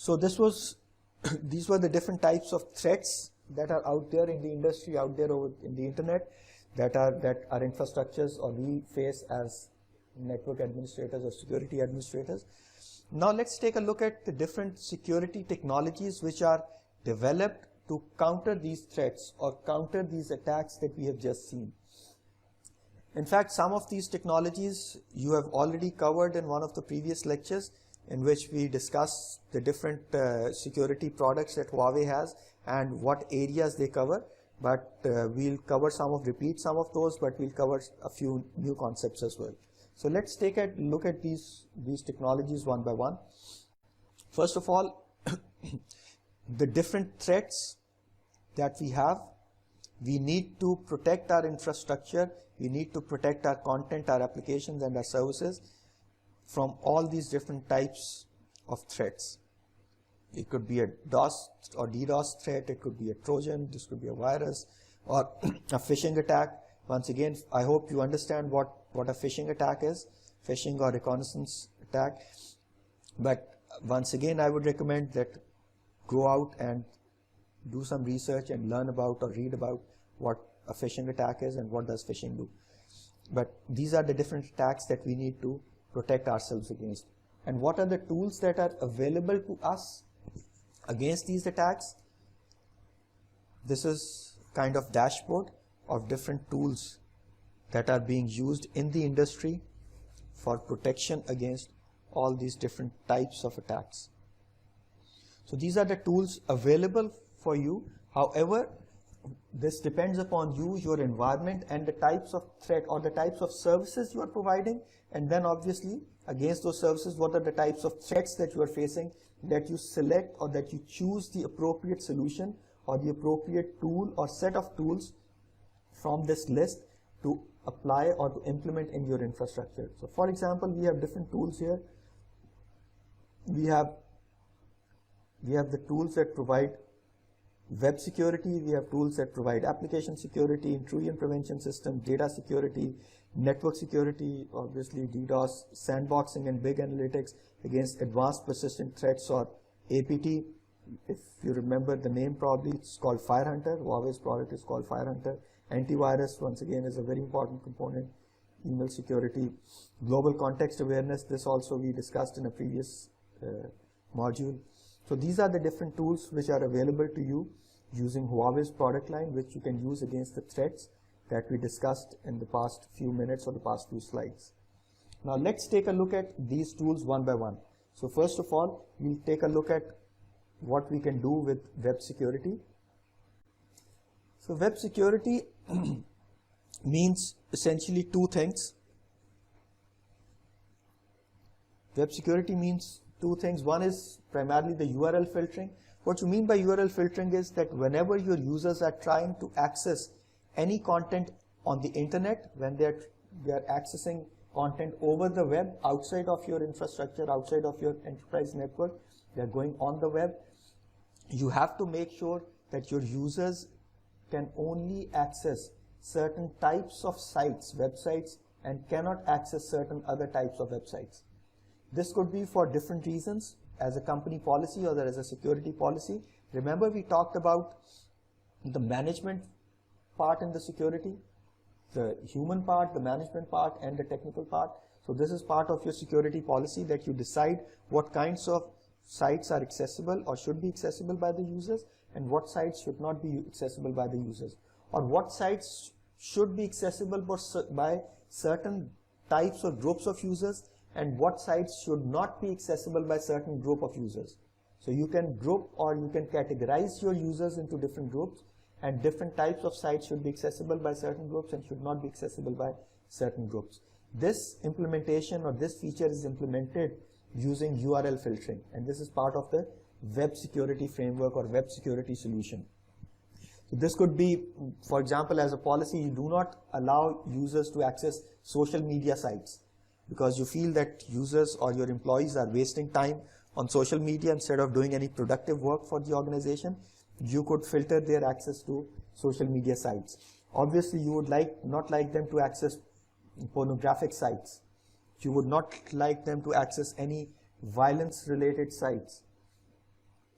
So these were the different types of threats that are out there in the industry, out there in the internet, that are infrastructures or we face as network administrators or security administrators. Now let's take a look at the different security technologies which are developed to counter these threats or counter these attacks that we have just seen. In fact, some of these technologies you have already covered in one of the previous lectures, in which we discussed the different security products that Huawei has and what areas they cover. But we'll repeat some of those, but we'll cover a few new concepts as well. So let's take a look at these technologies one by one. First of all, the different threats that we have, we need to protect our infrastructure, we need to protect our content, our applications and our services from all these different types of threats. It could be a DOS or DDoS threat, it could be a Trojan, this could be a virus or a phishing attack. Once again, I hope you understand what a phishing attack is, phishing or reconnaissance attack. But once again, I would recommend that go out and do some research and learn about or read about what a phishing attack is and what does phishing do. But these are the different attacks that we need to protect ourselves against. And what are the tools that are available to us against these attacks? This is kind of dashboard of different tools that are being used in the industry for protection against all these different types of attacks. So these are the tools available for you. However, this depends upon you, your environment, and the types of threat or the types of services you are providing, and then obviously against those services, what are the types of threats that you are facing, that you select or that you choose the appropriate solution or the appropriate tool or set of tools from this list to apply or to implement in your infrastructure. So for example, we have different tools here. We have the tools that provide web security, we have tools that provide application security, intrusion prevention system, data security, network security, obviously DDoS, sandboxing and big analytics against advanced persistent threats or APT. If you remember the name, probably it's called FireHunter. Huawei's product is called FireHunter. Antivirus, once again, is a very important component. Email security, global context awareness, this also we discussed in a previous module. So these are the different tools which are available to you using Huawei's product line, which you can use against the threats that we discussed in the past few minutes or the past few slides. Now let's take a look at these tools one by one. So first of all, we'll take a look at what we can do with web security. So web security means essentially two things. Web security means two things. One is primarily the URL filtering. What you mean by URL filtering is that whenever your users are trying to access any content on the internet, when they are accessing content over the web outside of your infrastructure, outside of your enterprise network, they are going on the web, you have to make sure that your users can only access certain types of sites, websites, and cannot access certain other types of websites. This could be for different reasons as a company policy or as a security policy. Remember, we talked about the management part in the security, the human part, the management part, and the technical part. So this is part of your security policy, that you decide what kinds of sites are accessible or should be accessible by the users and what sites should not be accessible by the users, or what sites should be accessible by certain types or groups of users and what sites should not be accessible by certain group of users. So you can group or you can categorize your users into different groups, and different types of sites should be accessible by certain groups and should not be accessible by certain groups. This implementation or this feature is implemented using URL filtering, and this is part of the web security framework or web security solution. So this could be, for example, as a policy, you do not allow users to access social media sites because you feel that users or your employees are wasting time on social media instead of doing any productive work for the organization. You could filter their access to social media sites. Obviously, you would not like them to access pornographic sites. You would not like them to access any violence-related sites.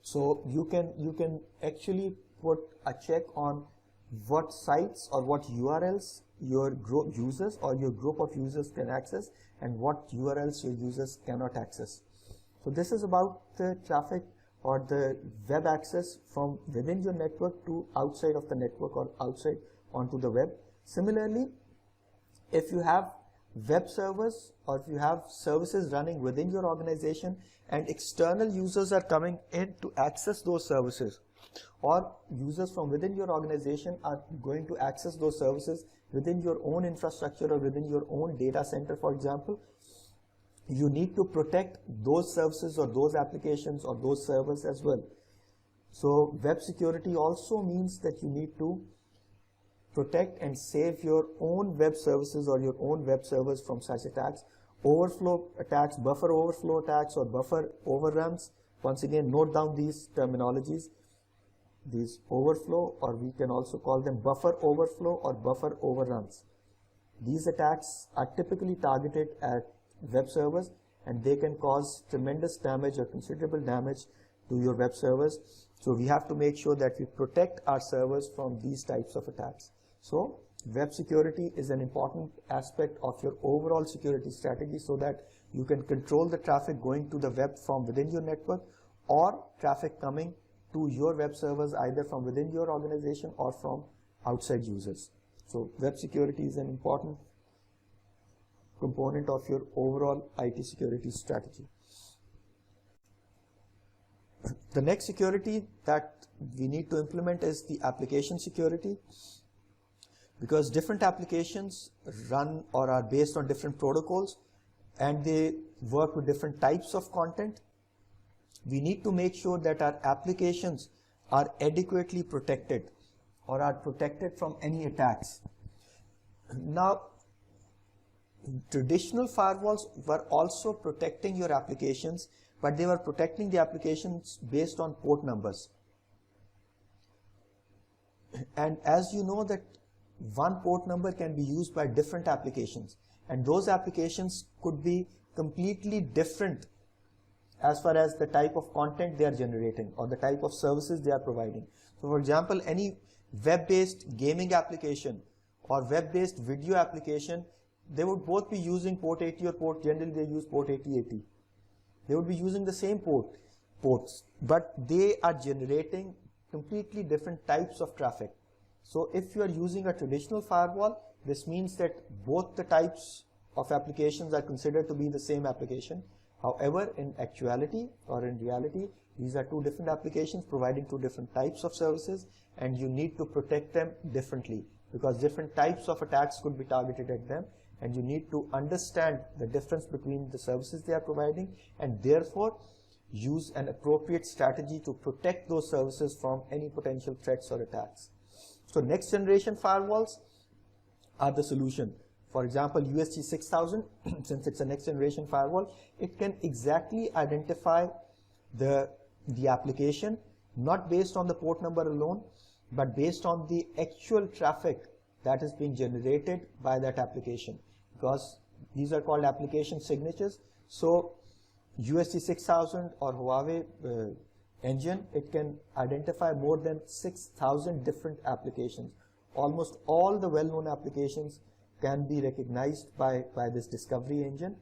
So you can actually put a check on what sites or what URLs your group users or your group of users can access and what URLs your users cannot access. So this is about the traffic or the web access from within your network to outside of the network or outside onto the web. Similarly, if you have web servers or if you have services running within your organization and external users are coming in to access those services, or users from within your organization are going to access those services within your own infrastructure or within your own data center, for example, you need to protect those services or those applications or those servers as well. So web security also means that you need to protect and save your own web services or your own web servers from such attacks. Overflow attacks, buffer overflow attacks, or buffer overruns. Once again, note down these terminologies. These overflow, or we can also call them buffer overflow or buffer overruns. These attacks are typically targeted at web servers and they can cause tremendous damage or considerable damage to your web servers. So we have to make sure that we protect our servers from these types of attacks. So web security is an important aspect of your overall security strategy so that you can control the traffic going to the web from within your network or traffic coming to your web servers either from within your organization or from outside users. So web security is an important component of your overall IT security strategy. The next security that we need to implement is the application security, because different applications run or are based on different protocols and they work with different types of content. We need to make sure that our applications are adequately protected or are protected from any attacks. Now, traditional firewalls were also protecting your applications, but they were protecting the applications based on port numbers. And as you know that one port number can be used by different applications, and those applications could be completely different as far as the type of content they are generating or the type of services they are providing. So for example, any web-based gaming application or web-based video application, they would both be using port 80 or port, generally they use port 8080. They would be using the same ports, but they are generating completely different types of traffic. So if you are using a traditional firewall, this means that both the types of applications are considered to be the same application. However, in actuality or in reality, these are two different applications providing two different types of services, and you need to protect them differently because different types of attacks could be targeted at them, and you need to understand the difference between the services they are providing and therefore use an appropriate strategy to protect those services from any potential threats or attacks. So next generation firewalls are the solution. For example, USG 6000, since it's a next generation firewall, it can exactly identify the application, not based on the port number alone, but based on the actual traffic that is being generated by that application, because these are called application signatures. So USG 6000 or Huawei engine, it can identify more than 6,000 different applications. Almost all the well-known applications can be recognized by this discovery engine,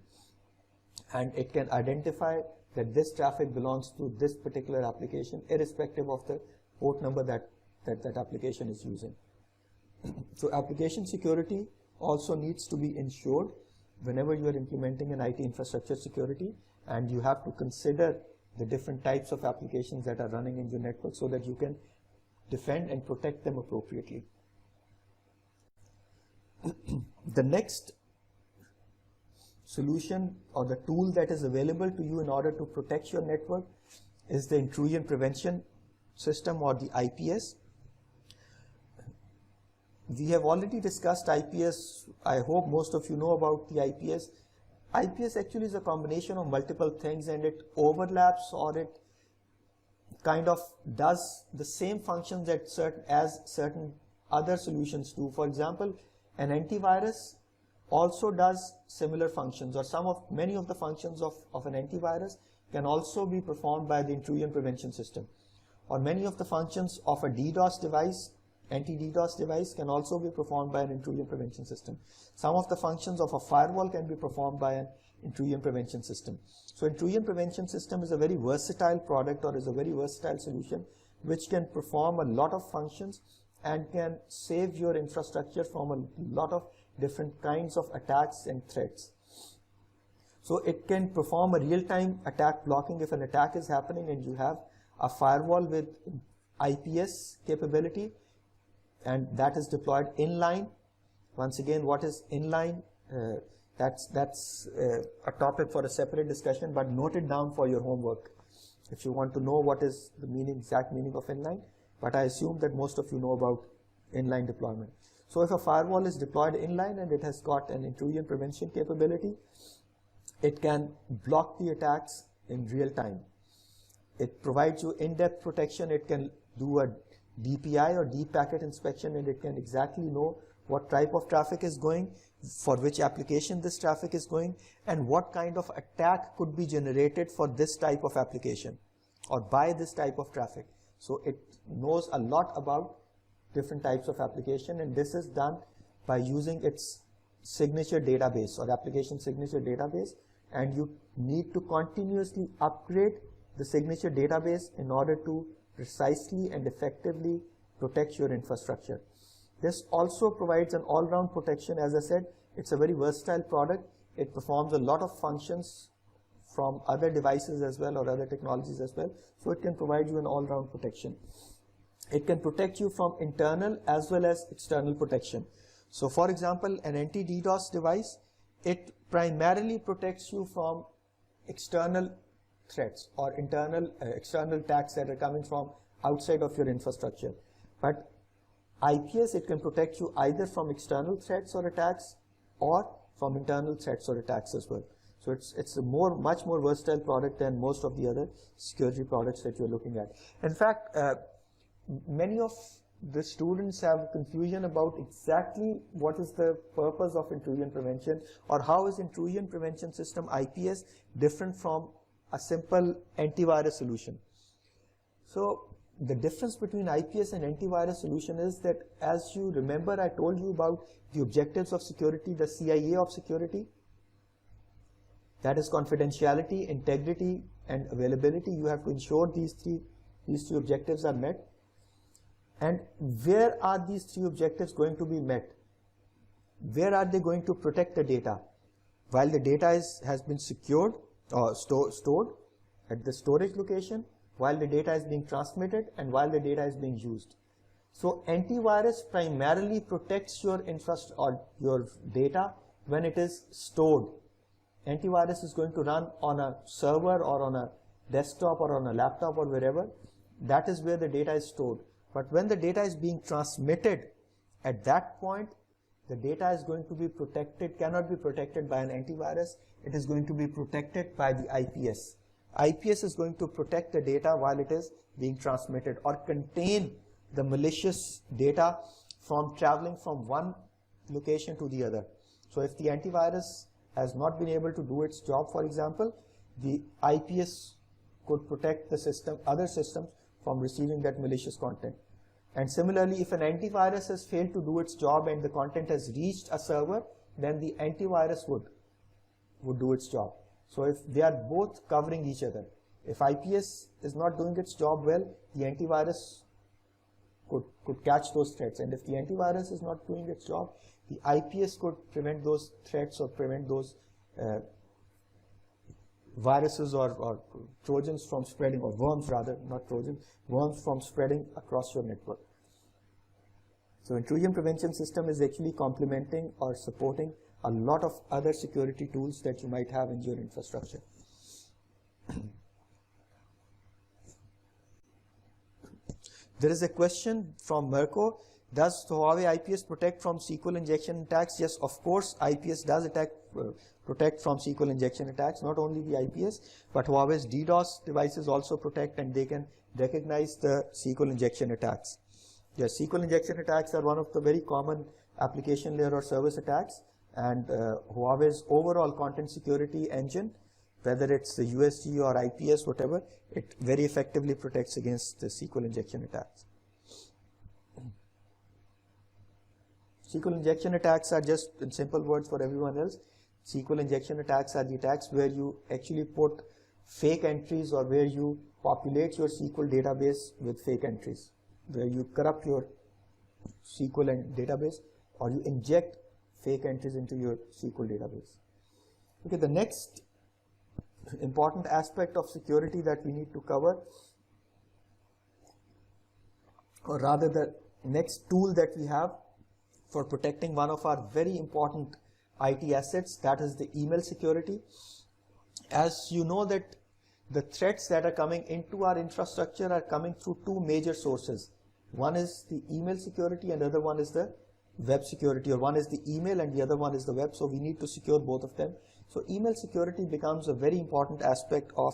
and it can identify that this traffic belongs to this particular application irrespective of the port number that application is using. So application security also needs to be ensured whenever you are implementing an IT infrastructure security, and you have to consider the different types of applications that are running in your network so that you can defend and protect them appropriately. The next solution or the tool that is available to you in order to protect your network is the intrusion prevention system, or the IPS. We have already discussed IPS. I hope most of you know about the IPS. IPS actually is a combination of multiple things, and it overlaps or it kind of does the same functions as certain other solutions do. For example, an antivirus also does similar functions, or many of the functions of an antivirus, can also be performed by the intrusion prevention system. Or many of the functions of a DDoS device, anti-DDoS device, can also be performed by an intrusion prevention system. Some of the functions of a firewall can be performed by an intrusion prevention system. So intrusion prevention system is a very versatile product, or is a very versatile solution which can perform a lot of functions and can save your infrastructure from a lot of different kinds of attacks and threats. So it can perform a real-time attack blocking if an attack is happening and you have a firewall with IPS capability, and that is deployed inline. Once again, what is inline? That's a topic for a separate discussion, but note it down for your homework if you want to know what is the exact meaning of inline. But I assume that most of you know about inline deployment. So if a firewall is deployed inline and it has got an intrusion prevention capability, it can block the attacks in real time. It provides you in-depth protection. It can do a DPI or deep packet inspection, and it can exactly know what type of traffic is going, for which application this traffic is going, and what kind of attack could be generated for this type of application or by this type of traffic. So it knows a lot about different types of application, and this is done by using its signature database or application signature database, and you need to continuously upgrade the signature database in order to precisely and effectively protect your infrastructure. This also provides an all-round protection. As I said, it's a very versatile product. It performs a lot of functions from other devices as well, or other technologies as well. So it can provide you an all-round protection. It can protect you from internal as well as external protection. So for example, an anti-DDoS device, it primarily protects you from external threats or external attacks that are coming from outside of your infrastructure. But IPS, it can protect you either from external threats or attacks or from internal threats or attacks as well. So it's a much more versatile product than most of the other security products that you're looking at. In fact, many of the students have confusion about exactly what is the purpose of intrusion prevention, or how is intrusion prevention system IPS different from a simple antivirus solution. So the difference between IPS and antivirus solution is that, as you remember, I told you about the objectives of security, the CIA of security. That is confidentiality, integrity, and availability. You have to ensure these three objectives are met. And where are these three objectives going to be met? Where are they going to protect the data? While the data has been secured or stored at the storage location, while the data is being transmitted, and while the data is being used. So antivirus primarily protects your infrastructure or your data when it is stored. Antivirus is going to run on a server or on a desktop or on a laptop or wherever. That is where the data is stored. But when the data is being transmitted, at that point, the data is going to be protected, cannot be protected by an antivirus. It is going to be protected by the IPS. IPS is going to protect the data while it is being transmitted, or contain the malicious data from traveling from one location to the other. So if the antivirus has not been able to do its job, for example, the IPS could protect the system, other systems, from receiving that malicious content. And similarly, if an antivirus has failed to do its job and the content has reached a server, then the antivirus would do its job. So if they are both covering each other, if IPS is not doing its job well, the antivirus could catch those threats. And if the antivirus is not doing its job, the IPS could prevent those threats or prevent those viruses or Trojans from spreading, or worms rather, not Trojans, worms from spreading across your network. So intrusion prevention system is actually complementing or supporting a lot of other security tools that you might have in your infrastructure. There is a question from Mirko. Does Huawei IPS protect from SQL injection attacks? Yes, of course, IPS does protect from SQL injection attacks. Not only the IPS, but Huawei's DDoS devices also protect, and they can recognize the SQL injection attacks. Yes, SQL injection attacks are one of the very common application layer or service attacks, and Huawei's overall content security engine, whether it's the USG or IPS, whatever, it very effectively protects against the SQL injection attacks. SQL injection attacks are, just in simple words for everyone else, SQL injection attacks are the attacks where you actually put fake entries, or where you populate your SQL database with fake entries, where you corrupt your SQL and database, or you inject fake entries into your SQL database. Okay, the next important aspect of security that we need to cover, or rather the next tool that we have for protecting one of our very important IT assets, that is the email security. As you know that the threats that are coming into our infrastructure are coming through two major sources. One is the email security and the other one is the web security, or one is the email and the other one is the web, so we need to secure both of them. So email security becomes a very important aspect of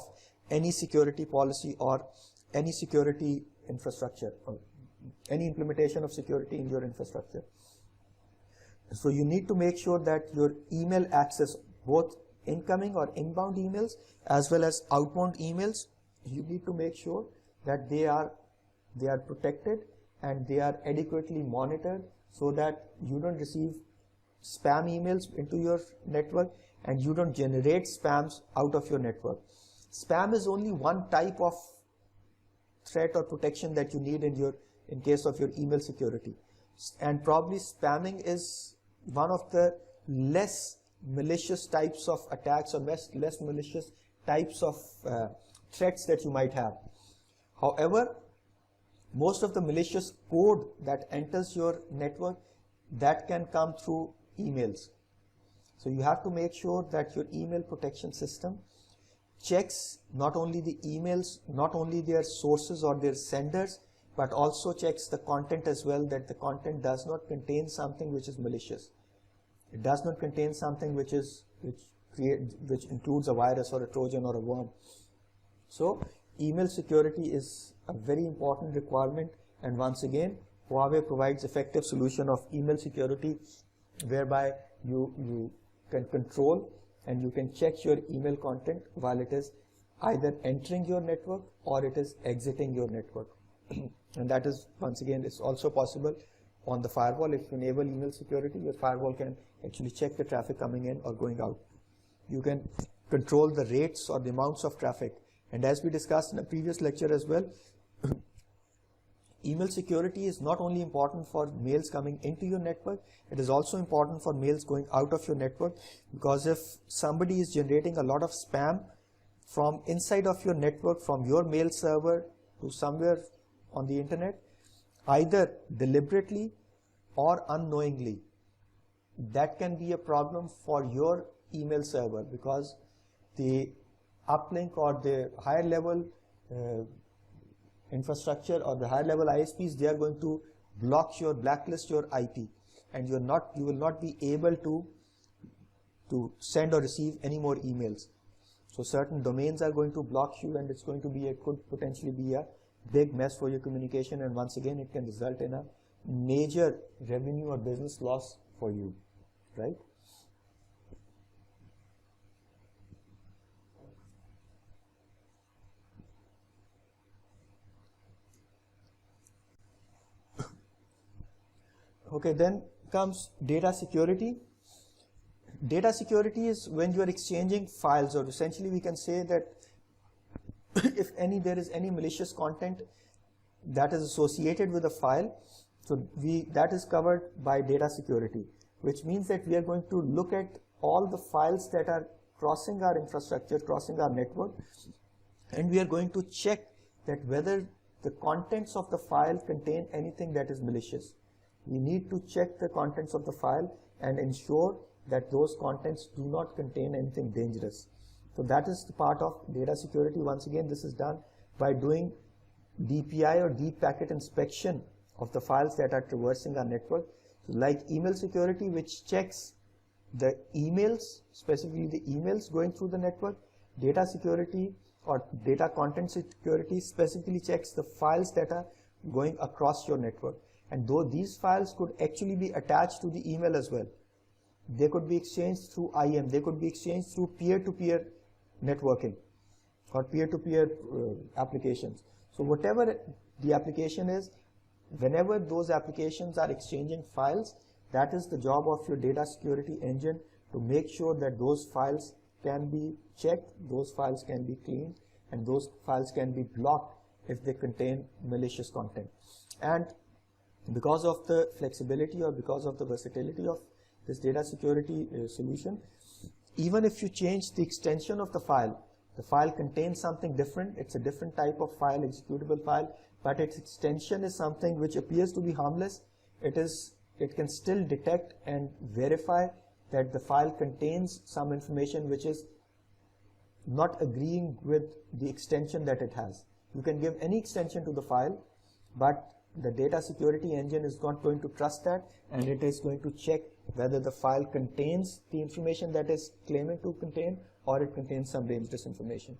any security policy or any security infrastructure, or any implementation of security in your infrastructure. So you need to make sure that your email access, both incoming or inbound emails as well as outbound emails, you need to make sure that they are protected and they are adequately monitored, so that you don't receive spam emails into your network and you don't generate spams out of your network. Spam is only one type of threat or protection that you need in case of your email security, and probably spamming is one of the less malicious types of attacks, or less malicious types of threats that you might have. However, most of the malicious code that enters your network, that can come through emails. So you have to make sure that your email protection system checks not only the emails, not only their sources or their senders, but also checks the content as well, that the content does not contain something which is malicious. It does not contain something which includes a virus or a Trojan or a worm. So email security is a very important requirement, and once again Huawei provides effective solution of email security, whereby you can control and you can check your email content while it is either entering your network or it is exiting your network. And that is, once again, it's also possible on the firewall. If you enable email security, your firewall can actually check the traffic coming in or going out. You can control the rates or the amounts of traffic. And as we discussed in a previous lecture as well, email security is not only important for mails coming into your network, it is also important for mails going out of your network, because if somebody is generating a lot of spam from inside of your network, from your mail server to somewhere on the internet, either deliberately or unknowingly, that can be a problem for your email server, because the uplink or the higher level infrastructure or the higher level ISPs, they are going to blacklist your IP, and you will not be able to send or receive any more emails. So certain domains are going to block you, and it's going to be could potentially be a big mess for your communication, and once again it can result in a major revenue or business loss for you, right? Okay, then comes data security. Data security is when you are exchanging files, or essentially we can say that if there is any malicious content that is associated with a file, so that is covered by data security, which means that we are going to look at all the files that are crossing our infrastructure, crossing our network, and we are going to check that whether the contents of the file contain anything that is malicious. We need to check the contents of the file and ensure that those contents do not contain anything dangerous. So that is the part of data security. Once again, this is done by doing DPI or deep packet inspection of the files that are traversing our network. So like email security, which checks the emails, specifically the emails going through the network, data security or data content security specifically checks the files that are going across your network. And though these files could actually be attached to the email as well, they could be exchanged through IM, they could be exchanged through peer-to-peer networking or peer-to-peer applications. So whatever the application is, whenever those applications are exchanging files, that is the job of your data security engine to make sure that those files can be checked, those files can be cleaned, and those files can be blocked if they contain malicious content. And because of the flexibility or because of the versatility of this data security solution, even if you change the extension of the file contains something different, it's a different type of file, executable file, but its extension is something which appears to be harmless, it can still detect and verify that the file contains some information which is not agreeing with the extension that it has. You can give any extension to the file, but the data security engine is not going to trust that, and it is going to check whether the file contains the information that is claiming to contain, or it contains some dangerous information.